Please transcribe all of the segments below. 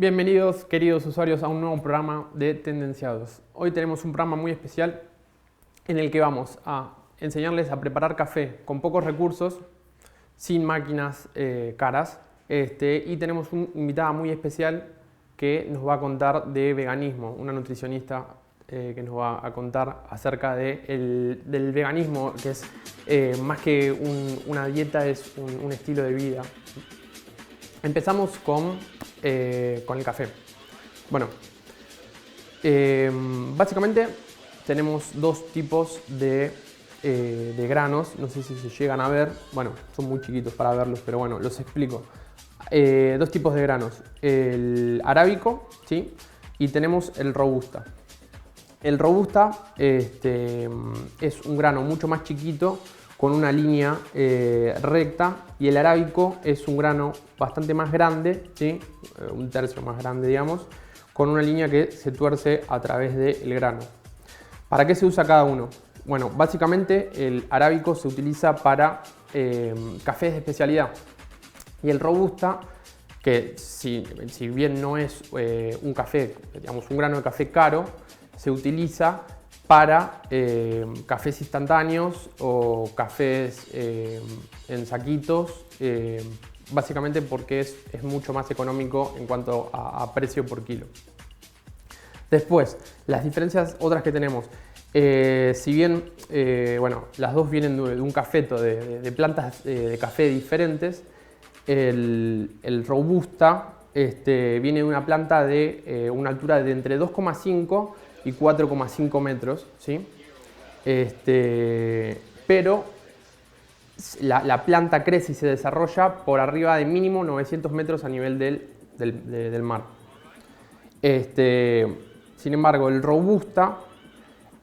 Bienvenidos, queridos usuarios, a un nuevo programa de Tendenciados. Hoy tenemos un programa muy especial en el que vamos a enseñarles a preparar café con pocos recursos, sin máquinas caras. Y tenemos una invitada muy especial que nos va a contar de veganismo, una nutricionista que nos va a contar acerca del veganismo, que es más que una dieta, es un estilo de vida. Empezamos con el café. Bueno, básicamente tenemos dos tipos de granos. No sé si se llegan a ver. Bueno, son muy chiquitos para verlos, pero bueno, los explico. Dos tipos de granos. El arábico, ¿sí? Y tenemos el robusta. El robusta es un grano mucho más chiquito, con una línea recta, y el arábico es un grano bastante más grande, ¿sí? Un tercio más grande, digamos, con una línea que se tuerce a través del grano. ¿Para qué se usa cada uno? Bueno, básicamente el arábico se utiliza para cafés de especialidad, y el robusta, que si bien no es un café, digamos, un grano de café caro, se utiliza para cafés instantáneos o cafés en saquitos, básicamente porque es mucho más económico en cuanto a precio por kilo. Después, las diferencias otras que tenemos, si bien bueno, las dos vienen de un cafeto, de plantas de café diferentes, el robusta viene de una planta de una altura de entre 2,5 y 4,5 metros, ¿sí? Pero la planta crece y se desarrolla por arriba de mínimo 900 metros a nivel del mar. Sin embargo, el robusta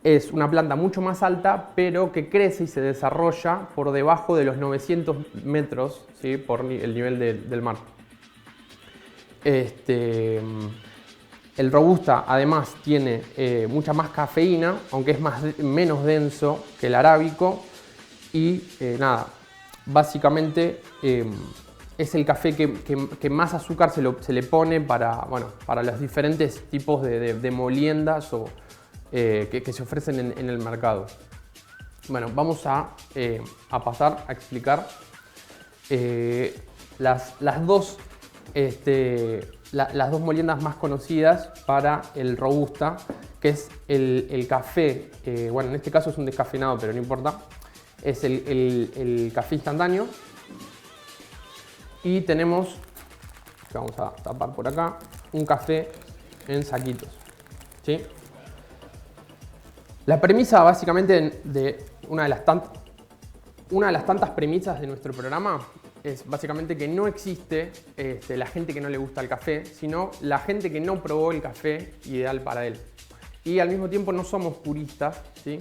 es una planta mucho más alta, pero que crece y se desarrolla por debajo de los 900 metros, ¿sí? Por el nivel del mar. El robusta además tiene mucha más cafeína, aunque es menos denso que el arábico, y nada, básicamente es el café que más azúcar se le pone para los diferentes tipos de moliendas que se ofrecen en el mercado. Bueno, vamos a pasar a explicar las dos moliendas más conocidas para el robusta, que es el café, bueno, en este caso es un descafeinado, pero no importa, es el café instantáneo. Y tenemos, vamos a tapar por acá, un café en saquitos, ¿sí? La premisa básicamente de una de las tantas premisas de nuestro programa es básicamente que no existe la gente que no le gusta el café, sino la gente que no probó el café ideal para él. Y al mismo tiempo no somos puristas, ¿sí?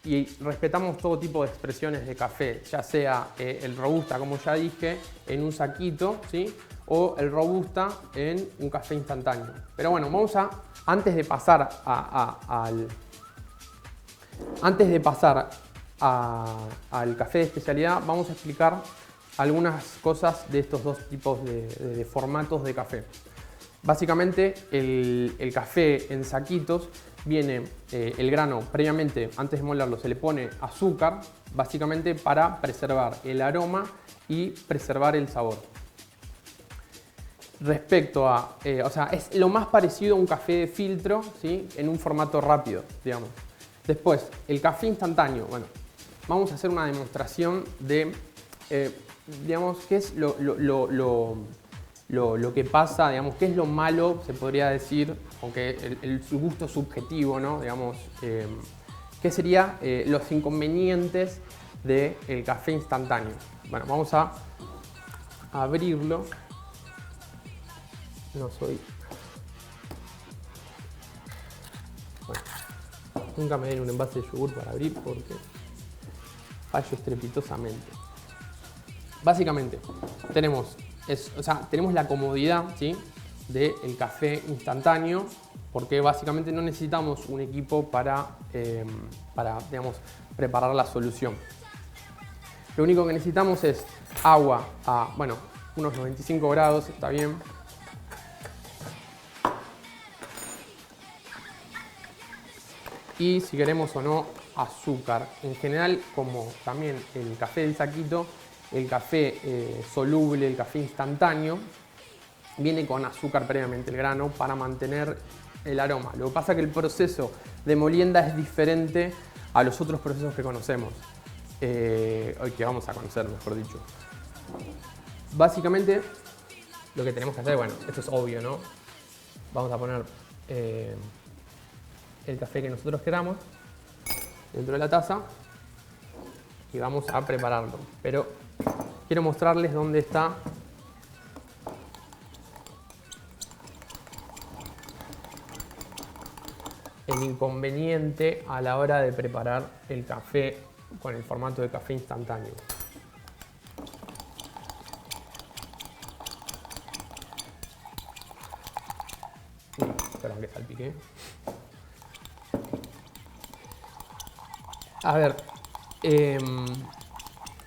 Y respetamos todo tipo de expresiones de café, ya sea el robusta, como ya dije, en un saquito, ¿sí? O el robusta en un café instantáneo. Pero bueno, antes de pasar al café de especialidad, vamos a explicar algunas cosas de estos dos tipos de formatos de café. Básicamente, el café en saquitos viene el grano previamente, antes de molerlo, se le pone azúcar, básicamente para preservar el aroma y preservar el sabor. Respecto a, o sea, es lo más parecido a un café de filtro, ¿sí? En un formato rápido, digamos. Después, el café instantáneo. Bueno, vamos a hacer una demostración de, digamos, qué es lo que pasa, digamos, qué es lo malo, se podría decir, aunque el gusto subjetivo, ¿no? Digamos, qué serían los inconvenientes del café instantáneo. Bueno, vamos a abrirlo. No soy... Bueno, nunca me den un envase de yogur para abrir porque fallo estrepitosamente. Básicamente, tenemos la comodidad, ¿sí? Del café instantáneo, porque básicamente no necesitamos un equipo para digamos, preparar la solución. Lo único que necesitamos es agua a unos 95 grados, está bien. y si queremos o no azúcar. En general, como también el café del saquito, el café soluble, el café instantáneo, viene con azúcar previamente el grano para mantener el aroma. Lo que pasa es que el proceso de molienda es diferente a los otros procesos que conocemos, que vamos a conocer, mejor dicho. Básicamente, lo que tenemos que hacer, bueno, esto es obvio, ¿no? Vamos a poner el café que nosotros queramos dentro de la taza y vamos a prepararlo. Pero quiero mostrarles dónde está el inconveniente a la hora de preparar el café con el formato de café instantáneo. Perdón que salpiqué. A ver, el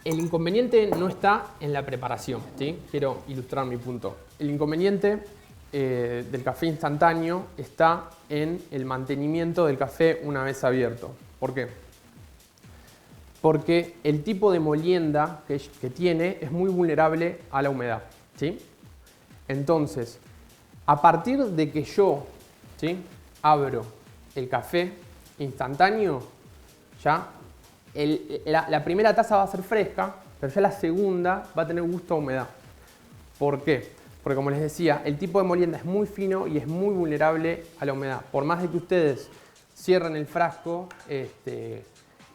inconveniente no está en la preparación, ¿sí? Quiero ilustrar mi punto. El inconveniente del café instantáneo está en el mantenimiento del café una vez abierto. ¿Por qué? Porque el tipo de molienda que tiene es muy vulnerable a la humedad, ¿sí? Entonces, a partir de que yo, ¿sí?, abro el café instantáneo, ya la primera taza va a ser fresca, pero ya la segunda va a tener gusto a humedad. ¿Por qué? Porque como les decía, el tipo de molienda es muy fino y es muy vulnerable a la humedad. Por más de que ustedes cierren el frasco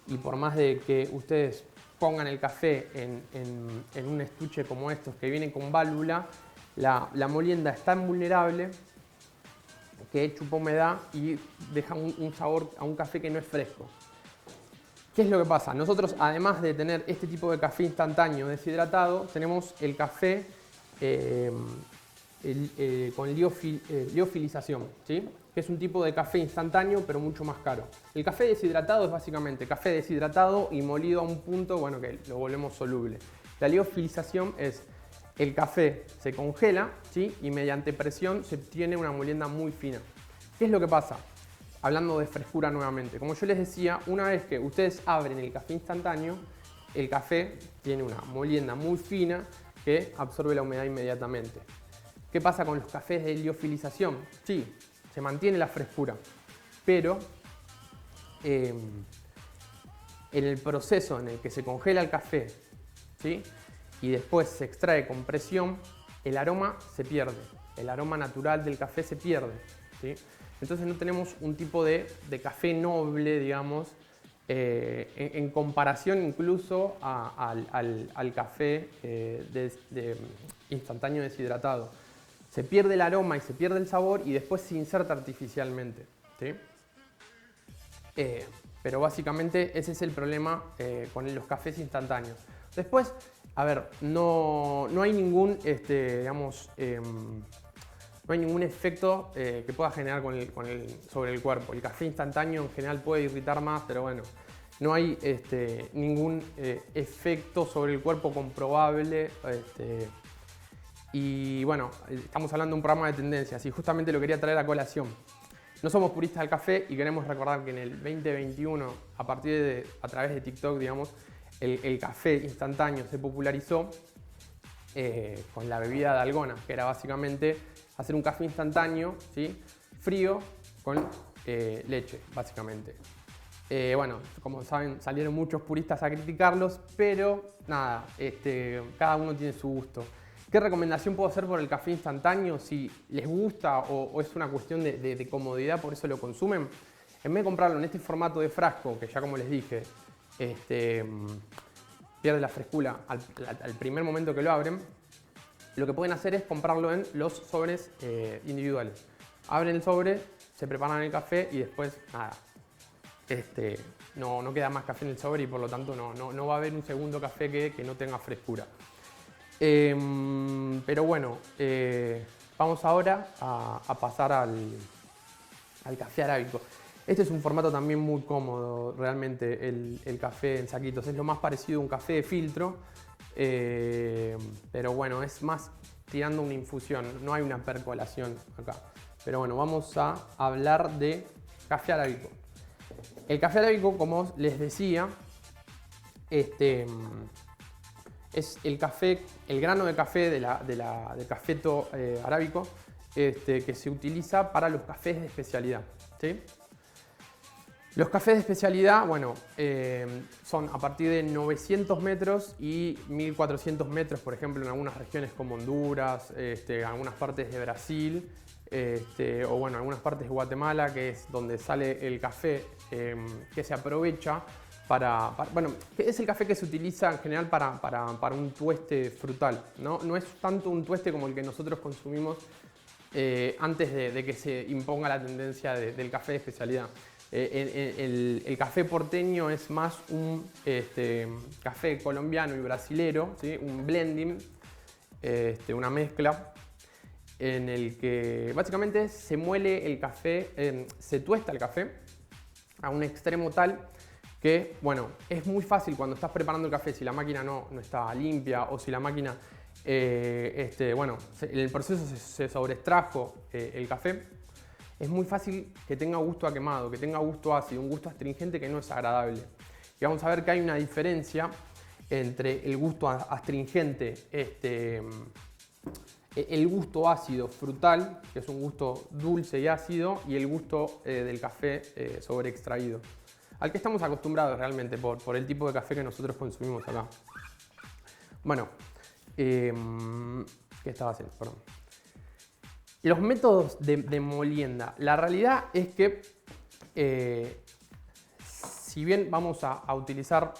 y por más de que ustedes pongan el café en un estuche como estos que vienen con válvula, la molienda es tan vulnerable que chupa humedad y deja un sabor a un café que no es fresco. ¿Qué es lo que pasa? Nosotros, además de tener este tipo de café instantáneo deshidratado, tenemos el café con liofilización, ¿sí?, que es un tipo de café instantáneo pero mucho más caro. El café deshidratado es básicamente café deshidratado y molido a un punto, bueno, que lo volvemos soluble. La liofilización es el café se congela, ¿sí?, y mediante presión se obtiene una molienda muy fina. ¿Qué es lo que pasa? Hablando de frescura nuevamente, como yo les decía, una vez que ustedes abren el café instantáneo, el café tiene una molienda muy fina que absorbe la humedad inmediatamente. ¿Qué pasa con los cafés de liofilización? Sí, se mantiene la frescura, pero en el proceso en el que se congela el café, ¿sí?, y después se extrae con presión, el aroma se pierde, el aroma natural del café se pierde, ¿sí? Entonces no tenemos un tipo de café noble, digamos, en comparación incluso al café instantáneo deshidratado. Se pierde el aroma y se pierde el sabor y después se inserta artificialmente, ¿sí? Pero básicamente ese es el problema con los cafés instantáneos. Después, a ver, no hay ningún, digamos, no hay ningún efecto que pueda generar sobre el cuerpo. El café instantáneo en general puede irritar más, pero bueno, no hay ningún efecto sobre el cuerpo comprobable. Y bueno, estamos hablando de un programa de tendencias y justamente lo quería traer a colación. No somos puristas del café y queremos recordar que en el 2021, a través de TikTok, digamos, el café instantáneo se popularizó con la bebida dalgona, que era básicamente hacer un café instantáneo, ¿sí?, frío con leche, básicamente. Bueno, como saben, salieron muchos puristas a criticarlos, pero nada, cada uno tiene su gusto. ¿Qué recomendación puedo hacer por el café instantáneo? Si les gusta o es una cuestión de comodidad, por eso lo consumen, en vez de comprarlo en este formato de frasco, que ya como les dije, pierde la frescura al primer momento que lo abren, lo que pueden hacer es comprarlo en los sobres individuales. Abren el sobre, se preparan el café y después, nada, no queda más café en el sobre y por lo tanto no va a haber un segundo café que no tenga frescura. Pero bueno, vamos ahora a pasar al café arábico. Este es un formato también muy cómodo, realmente, el café en saquitos. Es lo más parecido a un café de filtro, pero bueno, es más tirando una infusión, no hay una percolación acá. Pero bueno, vamos a hablar de café arábico. El café arábico, como les decía, es el café, el grano de café del cafeto arábico que se utiliza para los cafés de especialidad, ¿sí? Los cafés de especialidad, bueno, son a partir de 900 metros y 1400 metros, por ejemplo, en algunas regiones como Honduras, algunas partes de Brasil, o bueno, algunas partes de Guatemala, que es donde sale el café que se aprovecha bueno, es el café que se utiliza en general para un tueste frutal, ¿no? No es tanto un tueste como el que nosotros consumimos antes de que se imponga la tendencia del café de especialidad. El café porteño es más un café colombiano y brasilero, ¿sí? Un blending, una mezcla en el que básicamente se muele el café, se tuesta el café a un extremo tal que, bueno, es muy fácil cuando estás preparando el café, si la máquina no está limpia o si la máquina, bueno, en el proceso se sobreextrajo el café, es muy fácil que tenga gusto a quemado, que tenga gusto ácido, un gusto astringente que no es agradable. Y vamos a ver que hay una diferencia entre el gusto astringente, el gusto ácido frutal, que es un gusto dulce y ácido, y el gusto del café sobreextraído, al que estamos acostumbrados realmente por el tipo de café que nosotros consumimos acá. Bueno, ¿qué estaba haciendo? Perdón. Los métodos de molienda. La realidad es que, si bien vamos a utilizar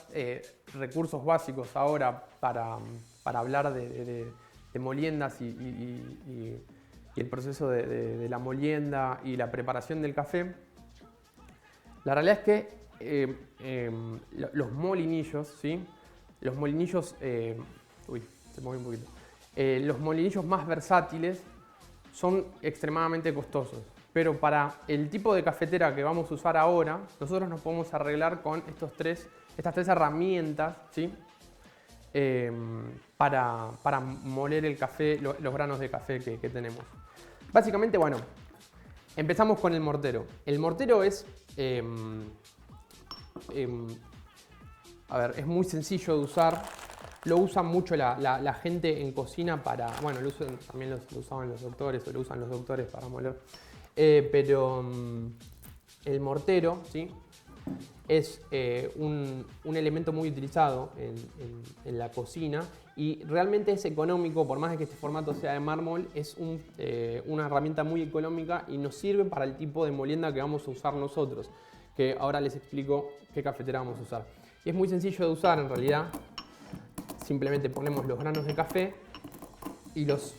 recursos básicos ahora para hablar de moliendas y el proceso de la molienda y la preparación del café, la realidad es que los molinillos, ¿sí? Los molinillos, se movió un poquito. Los molinillos más versátiles son extremadamente costosos, pero para el tipo de cafetera que vamos a usar ahora, nosotros nos podemos arreglar con estas tres herramientas, ¿sí? Para moler el café, los granos de café que tenemos. Básicamente, bueno, empezamos con el mortero. El mortero es, a ver, es muy sencillo de usar. Lo usan mucho la gente en cocina para, bueno, también lo usaban los doctores, o lo usan los doctores para moler. Pero el mortero, ¿sí? Es un elemento muy utilizado en la cocina y realmente es económico, por más de que este formato sea de mármol, es una herramienta muy económica y nos sirve para el tipo de molienda que vamos a usar nosotros, que ahora les explico qué cafetera vamos a usar. Y es muy sencillo de usar en realidad. Simplemente ponemos los granos de café y los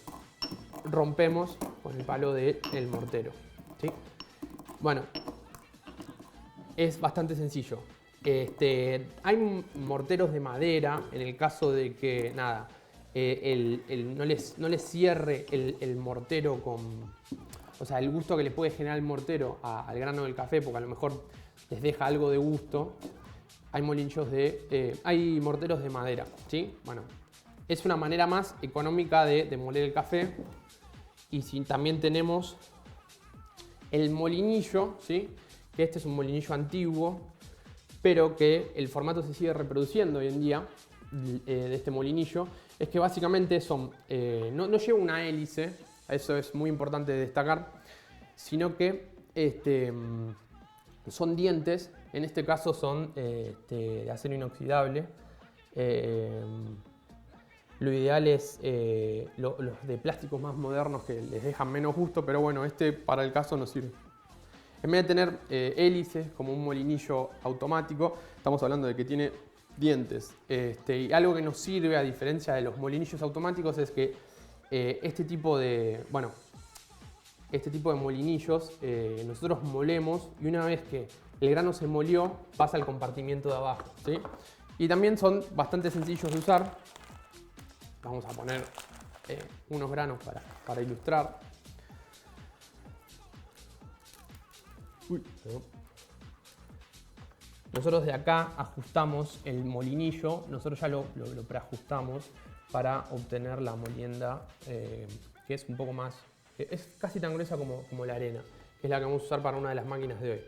rompemos con el palo del mortero, ¿sí? Bueno, es bastante sencillo. Hay morteros de madera en el caso de que nada, no les cierre el mortero con... O sea, el gusto que le puede generar el mortero al grano del café, porque a lo mejor les deja algo de gusto. Hay hay morteros de madera, ¿sí? Bueno, es una manera más económica de moler el café. Y también tenemos el molinillo, ¿sí? Que este es un molinillo antiguo, pero que el formato se sigue reproduciendo hoy en día de este molinillo. Es que básicamente no lleva una hélice, eso es muy importante destacar, sino que son dientes. En este caso son de acero inoxidable. Lo ideal es los de plásticos más modernos que les dejan menos gusto, pero bueno, para el caso nos sirve. En vez de tener hélices como un molinillo automático, estamos hablando de que tiene dientes. Y algo que nos sirve, a diferencia de los molinillos automáticos, es que este tipo de molinillos nosotros molemos, y una vez que el grano se molió, pasa al compartimiento de abajo, ¿sí? Y también son bastante sencillos de usar. Vamos a poner unos granos para ilustrar. Nosotros de acá ajustamos el molinillo, nosotros ya lo preajustamos para obtener la molienda que es un poco más, es casi tan gruesa como la arena, que es la que vamos a usar para una de las máquinas de hoy.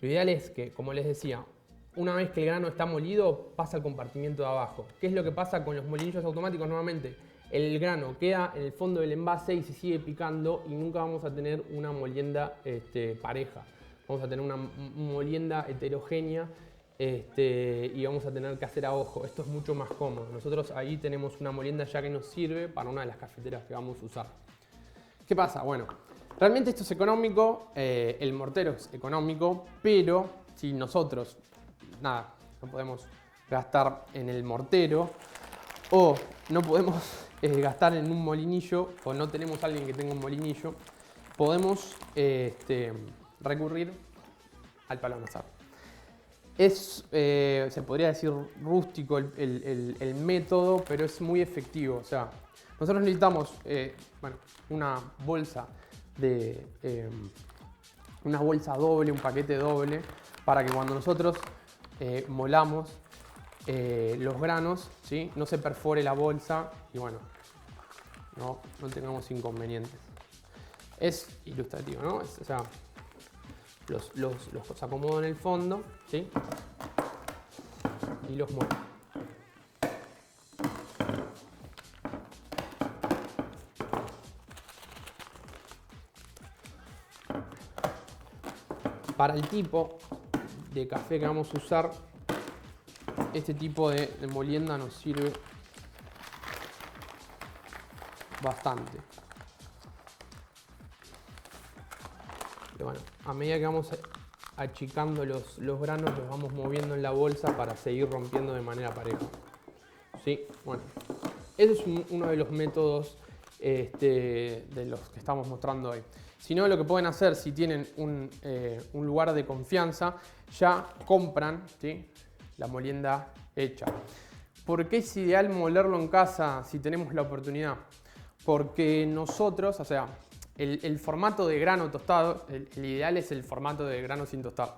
Lo ideal es que, como les decía, una vez que el grano está molido, pasa al compartimiento de abajo. ¿Qué es lo que pasa con los molinillos automáticos? Normalmente el grano queda en el fondo del envase y se sigue picando y nunca vamos a tener una molienda pareja. Vamos a tener una molienda heterogénea y vamos a tener que hacer a ojo. Esto es mucho más cómodo. Nosotros ahí tenemos una molienda ya que nos sirve para una de las cafeteras que vamos a usar. ¿Qué pasa? Bueno, realmente esto es económico, el mortero es económico, pero si nosotros, nada, no podemos gastar en el mortero o no podemos gastar en un molinillo o no tenemos a alguien que tenga un molinillo, podemos recurrir al palo amasar. Se podría decir rústico el método, pero es muy efectivo. O sea, nosotros necesitamos una bolsa doble, un paquete doble, para que cuando nosotros molamos los granos, ¿sí?, no se perfore la bolsa y bueno, no tengamos inconvenientes. Es ilustrativo, ¿no? O sea, los acomodo en el fondo, ¿sí?, y los muevo. Para el tipo de café que vamos a usar, este tipo de molienda nos sirve bastante. Pero bueno, a medida que vamos achicando los granos, los vamos moviendo en la bolsa para seguir rompiendo de manera pareja. ¿Sí? Bueno, ese es uno de los métodos de los que estamos mostrando hoy. Si no, lo que pueden hacer, si tienen un lugar de confianza, ya compran, ¿sí?, la molienda hecha. ¿Por qué es ideal molerlo en casa si tenemos la oportunidad? Porque nosotros, o sea, el formato de grano tostado, el ideal es el formato de grano sin tostar.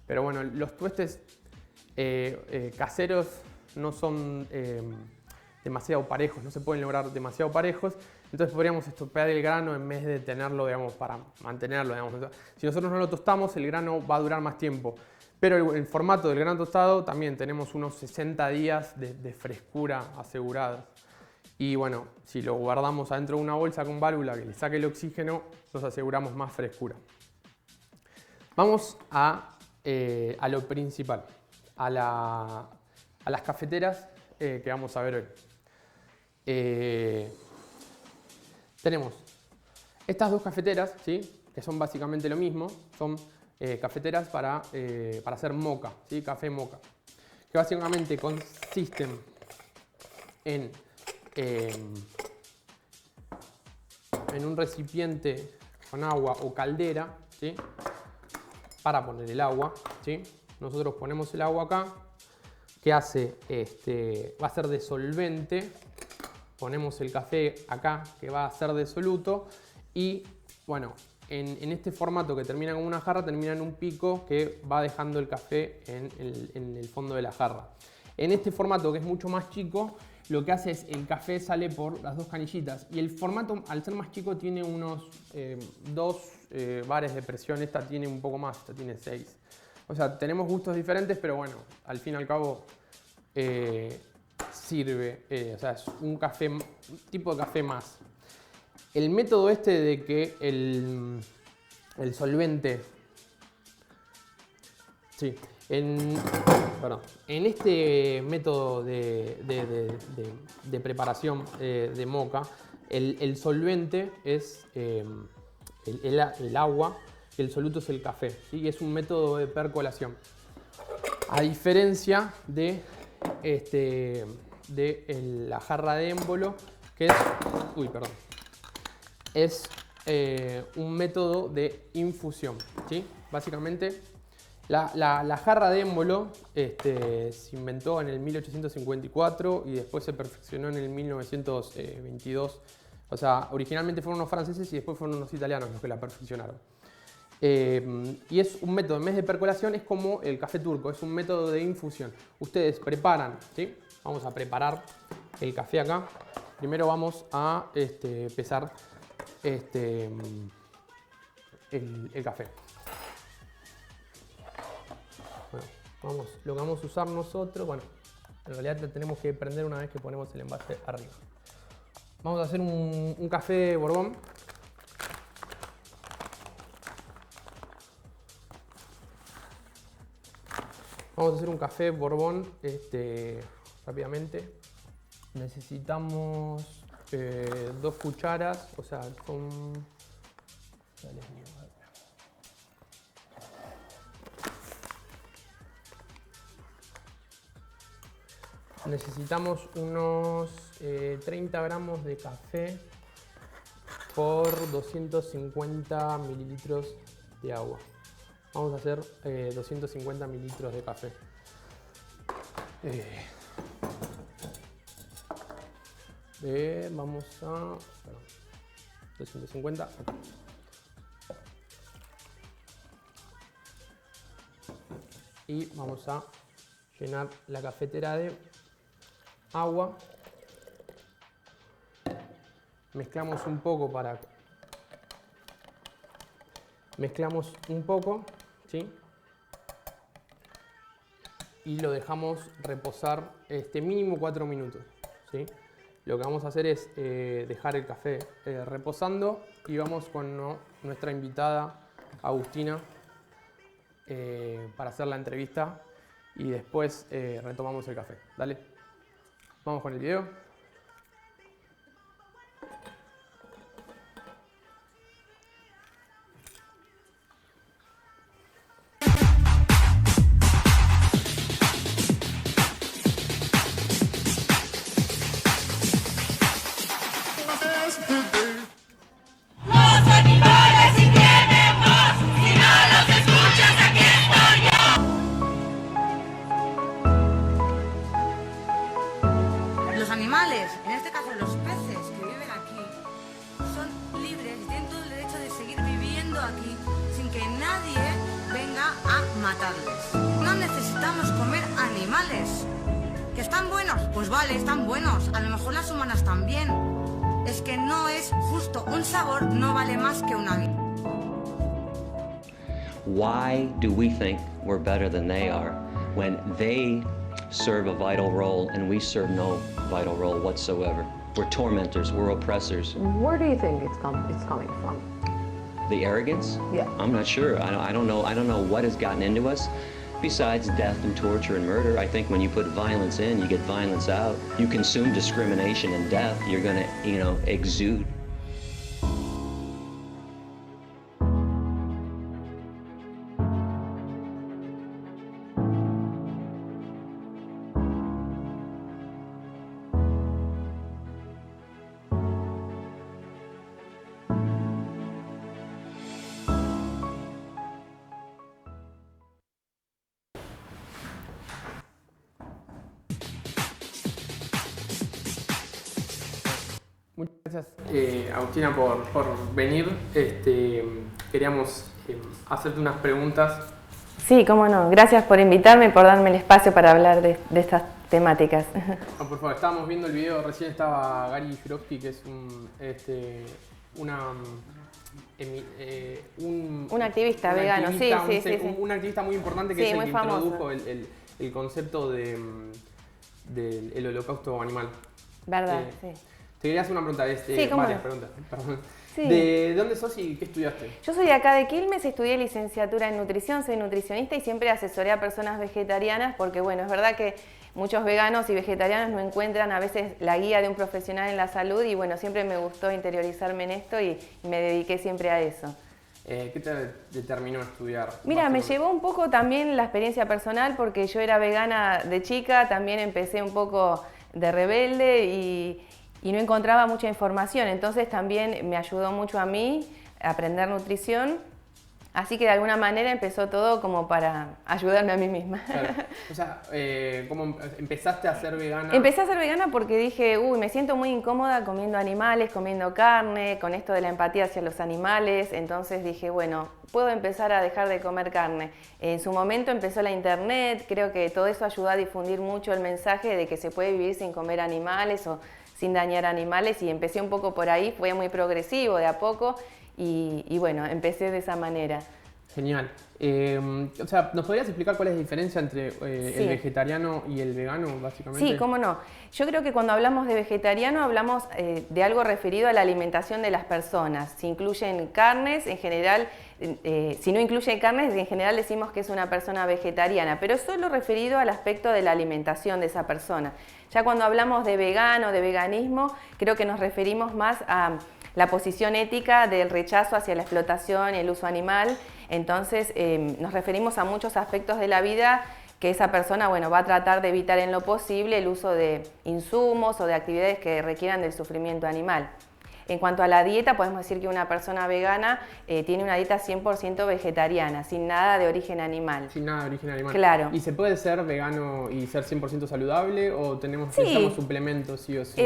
Pero bueno, los tuestes caseros no son demasiado parejos, no se pueden lograr demasiado parejos. Entonces podríamos estropear el grano en vez de tenerlo, digamos, para mantenerlo, digamos. Si nosotros no lo tostamos, el grano va a durar más tiempo. Pero el formato del grano tostado también tenemos unos 60 días de frescura asegurada. Y bueno, si lo guardamos adentro de una bolsa con válvula que le saque el oxígeno, nos aseguramos más frescura. Vamos a lo principal, a las cafeteras que vamos a ver hoy. Tenemos estas dos cafeteras, ¿sí?, que son básicamente lo mismo, son cafeteras para hacer moka, ¿sí?, café moka, que básicamente consisten en un recipiente con agua o caldera, ¿sí?, para poner el agua, ¿sí? Nosotros ponemos el agua acá, que hace, va a ser de solvente. Ponemos el café acá, que va a ser de soluto. Y bueno, en este formato que termina con una jarra, termina en un pico que va dejando el café en el fondo de la jarra. En este formato, que es mucho más chico, lo que hace es el café sale por las dos canillitas. Y el formato, al ser más chico, tiene unos 2 bares de presión. Esta tiene un poco más, esta tiene 6. O sea, tenemos gustos diferentes, pero bueno, al fin y al cabo sirve. O sea, es un tipo de café más. El método de que el solvente... Sí, en este método de preparación de moka, el solvente es el agua, el soluto es el café, ¿sí? Es un método de percolación. A diferencia de la jarra de émbolo, que es un método de infusión, ¿sí? Básicamente, la jarra de émbolo se inventó en el 1854 y después se perfeccionó en el 1922. O sea, originalmente fueron unos franceses y después fueron unos italianos los que la perfeccionaron. Y es un método, en vez de percolación, es como el café turco, es un método de infusión. Ustedes preparan, ¿sí? Vamos a preparar el café acá. Primero vamos a pesar el café. Bueno, lo que vamos a usar nosotros, bueno, en realidad tenemos que prender una vez que ponemos el envase arriba. Vamos a hacer un café Borbón. Vamos a hacer un café Borbón rápidamente. Necesitamos 2 cucharas, o sea, son... Necesitamos unos 30 gramos de café por 250 mililitros de agua. Vamos a hacer 250 mililitros de café. Vamos a... Perdón, 250. Y vamos a llenar la cafetera de agua. Mezclamos un poco Mezclamos un poco, ¿sí? Y lo dejamos reposar mínimo 4 minutos, ¿sí? Lo que vamos a hacer es dejar el café reposando y vamos con nuestra invitada Agustina para hacer la entrevista y después retomamos el café. Dale, vamos con el video. Los animales, en este caso los peces que viven aquí, son libres y tienen todo el derecho de seguir viviendo aquí sin que nadie venga a matarles. No necesitamos comer animales. ¿Que están buenos? Pues vale, están buenos. A lo mejor las humanas también. Es que no es justo. Un sabor no vale más que una vida. Why do we think we're better than they are when they serve a vital role and we serve no vital role whatsoever? We're tormentors, we're oppressors. Where do you think it's coming from? The arrogance? Yeah. I'm not sure. I don't know what has gotten into us. Besides death and torture and murder, I think when you put violence in, you get violence out. You consume discrimination and death, you're gonna, exude. Muchas gracias, Agustina, por venir. Queríamos hacerte unas preguntas. Sí, cómo no. Gracias por invitarme y por darme el espacio para hablar de estas temáticas. Por favor, estábamos viendo el video, recién estaba Gary Jurovsky, que es un activista vegano, sí. Un activista muy importante que sí, es el muy que famoso. introdujo el concepto del holocausto animal. Verdad, sí. Te quería hacer una pregunta, varias preguntas, perdón. Sí. ¿De dónde sos y qué estudiaste? Yo soy de acá de Quilmes, estudié licenciatura en nutrición, soy nutricionista y siempre asesoré a personas vegetarianas porque, bueno, es verdad que muchos veganos y vegetarianos no encuentran a veces la guía de un profesional en la salud y, bueno, siempre me gustó interiorizarme en esto y me dediqué siempre a eso. ¿Qué te determinó a estudiar? Mira, me llevó un poco también la experiencia personal porque yo era vegana de chica, también empecé un poco de rebelde y no encontraba mucha información, entonces también me ayudó mucho a mí a aprender nutrición, así que de alguna manera empezó todo como para ayudarme a mí misma. Claro. O sea, ¿cómo empezaste a ser vegana? Empecé a ser vegana porque dije, me siento muy incómoda comiendo animales, comiendo carne, con esto de la empatía hacia los animales, entonces dije, bueno, puedo empezar a dejar de comer carne. En su momento empezó la internet, creo que todo eso ayudó a difundir mucho el mensaje de que se puede vivir sin comer animales o sin dañar animales y empecé un poco por ahí, fue muy progresivo de a poco y bueno, empecé de esa manera. Genial. O sea, ¿nos podrías explicar cuál es la diferencia entre Sí. el vegetariano y el vegano, básicamente? Sí, cómo no. Yo creo que cuando hablamos de vegetariano hablamos de algo referido a la alimentación de las personas. Si incluyen carnes, en general, si no incluyen carnes, en general decimos que es una persona vegetariana, pero solo referido al aspecto de la alimentación de esa persona. Ya cuando hablamos de vegano, de veganismo, creo que nos referimos más a la posición ética del rechazo hacia la explotación y el uso animal. Entonces nos referimos a muchos aspectos de la vida que esa persona va a tratar de evitar en lo posible el uso de insumos o de actividades que requieran del sufrimiento animal. En cuanto a la dieta, podemos decir que una persona vegana tiene una dieta 100% vegetariana, sin nada de origen animal. Sin nada de origen animal. Claro. ¿Y se puede ser vegano y ser 100% saludable o Sí. necesitamos suplementos sí o sí?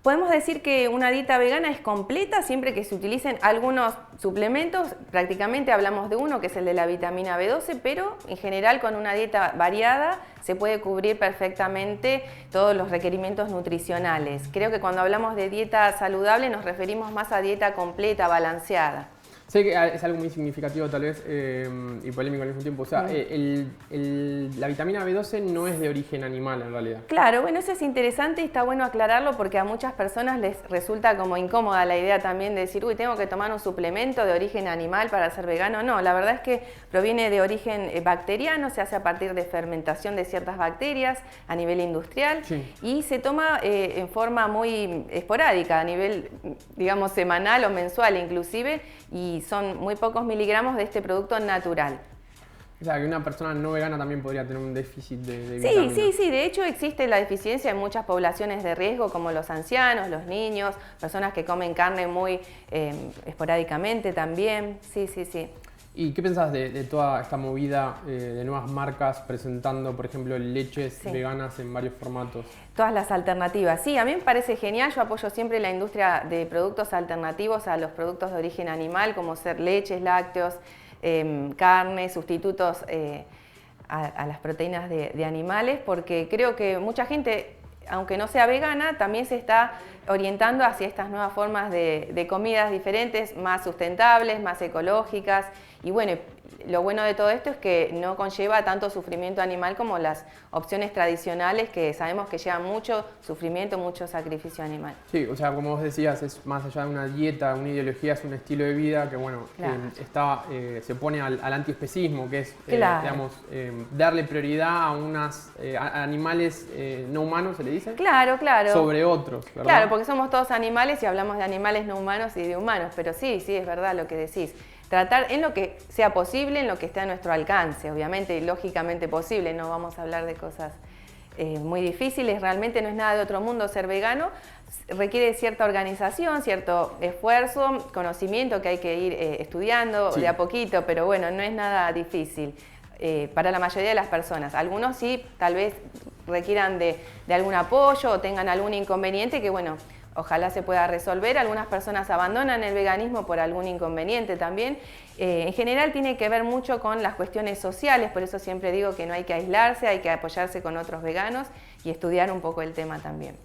Podemos decir que una dieta vegana es completa siempre que se utilicen algunos suplementos. Prácticamente hablamos de uno, que es el de la vitamina B12, pero en general con una dieta variada se puede cubrir perfectamente todos los requerimientos nutricionales. Creo que cuando hablamos de dieta saludable nos referimos más a dieta completa, balanceada. Sé que es algo muy significativo tal vez y polémico al mismo tiempo. O sea, la vitamina B12 no es de origen animal en realidad. Claro, bueno, eso es interesante y está bueno aclararlo porque a muchas personas les resulta como incómoda la idea también de decir, uy, tengo que tomar un suplemento de origen animal para ser vegano. No, la verdad es que proviene de origen bacteriano, se hace a partir de fermentación de ciertas bacterias a nivel industrial Sí. y se toma en forma muy esporádica, a nivel, digamos, semanal o mensual inclusive, y son muy pocos miligramos de este producto natural. O sea, que una persona no vegana también podría tener un déficit de Sí, vitamina. sí, de hecho existe la deficiencia en muchas poblaciones de riesgo como los ancianos, los niños, personas que comen carne muy esporádicamente también, sí. ¿Y qué pensás de toda esta movida de nuevas marcas presentando, por ejemplo, leches Sí. veganas en varios formatos? Todas las alternativas. Sí, a mí me parece genial. Yo apoyo siempre la industria de productos alternativos a los productos de origen animal, como ser leches, lácteos, carne, sustitutos a las proteínas de animales, porque creo que mucha gente, aunque no sea vegana, también se está orientando hacia estas nuevas formas de comidas diferentes, más sustentables, más ecológicas. Y bueno, lo bueno de todo esto es que no conlleva tanto sufrimiento animal como las opciones tradicionales que sabemos que llevan mucho sufrimiento, mucho sacrificio animal. Sí, o sea, como vos decías, es más allá de una dieta, una ideología, es un estilo de vida que, bueno, Claro. se opone al antiespecismo, que es, Claro. digamos, darle prioridad a unos animales no humanos, ¿se le dice? Claro. Sobre otros, ¿verdad? Claro, porque somos todos animales y hablamos de animales no humanos y de humanos, pero sí, es verdad lo que decís. Tratar en lo que sea posible, en lo que esté a nuestro alcance, obviamente y lógicamente posible, no vamos a hablar de cosas muy difíciles, realmente no es nada de otro mundo ser vegano, requiere cierta organización, cierto esfuerzo, conocimiento que hay que ir estudiando Sí. de a poquito, pero bueno, no es nada difícil. Para la mayoría de las personas. Algunos sí, tal vez requieran de algún apoyo o tengan algún inconveniente que, bueno, ojalá se pueda resolver. Algunas personas abandonan el veganismo por algún inconveniente también. En general tiene que ver mucho con las cuestiones sociales, por eso siempre digo que no hay que aislarse, hay que apoyarse con otros veganos y estudiar un poco el tema también.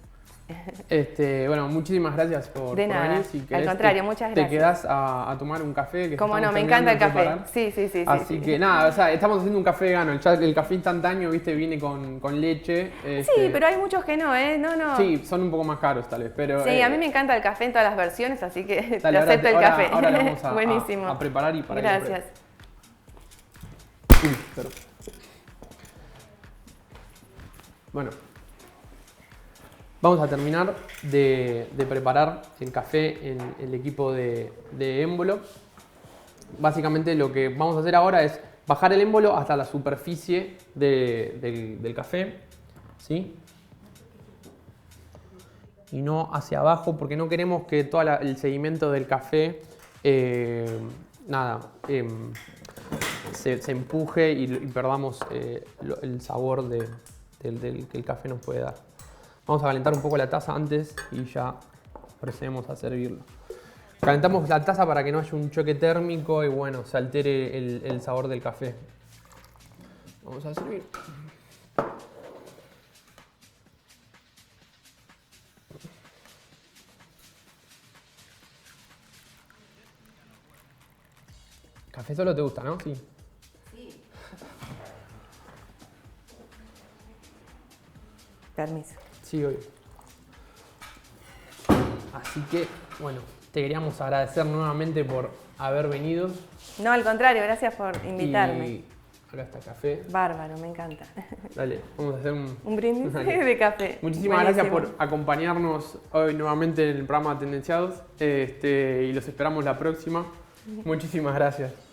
Bueno, muchísimas gracias por nada, venir. Si al querés, contrario, muchas Te gracias. quedás a tomar un café. Que Cómo estamos no, me encanta el terminando de café. preparar. Sí. Así que nada, o sea, estamos haciendo un café vegano. El café instantáneo, viste, viene con leche. Sí, pero hay muchos que no, ¿eh? No. Sí, son un poco más caros tal vez, pero... Sí, a mí me encanta el café en todas las versiones, así que te dale, ahora acepto el ahora- café. ahora lo vamos Buenísimo. a preparar y para que lo Gracias. Perdón. Bueno, vamos a terminar de preparar el café en el equipo de émbolo. Básicamente lo que vamos a hacer ahora es bajar el émbolo hasta la superficie del café, ¿sí? Y no hacia abajo porque no queremos que todo el sedimento del café se empuje y perdamos el sabor que el café nos puede dar. Vamos a calentar un poco la taza antes y ya procedemos a servirlo. Calentamos la taza para que no haya un choque térmico y bueno, se altere el sabor del café. Vamos a servir. Café solo te gusta, ¿no? Sí. Permiso. Sí, obvio. Así que, bueno, te queríamos agradecer nuevamente por haber venido. No, al contrario, gracias por invitarme. Y acá está el café. Bárbaro, me encanta. Dale, vamos a hacer Un brindis Dale. de café. Muchísimas gracias Buenísimo. por acompañarnos hoy nuevamente en el programa Tendenciados y los esperamos la próxima. Muchísimas gracias.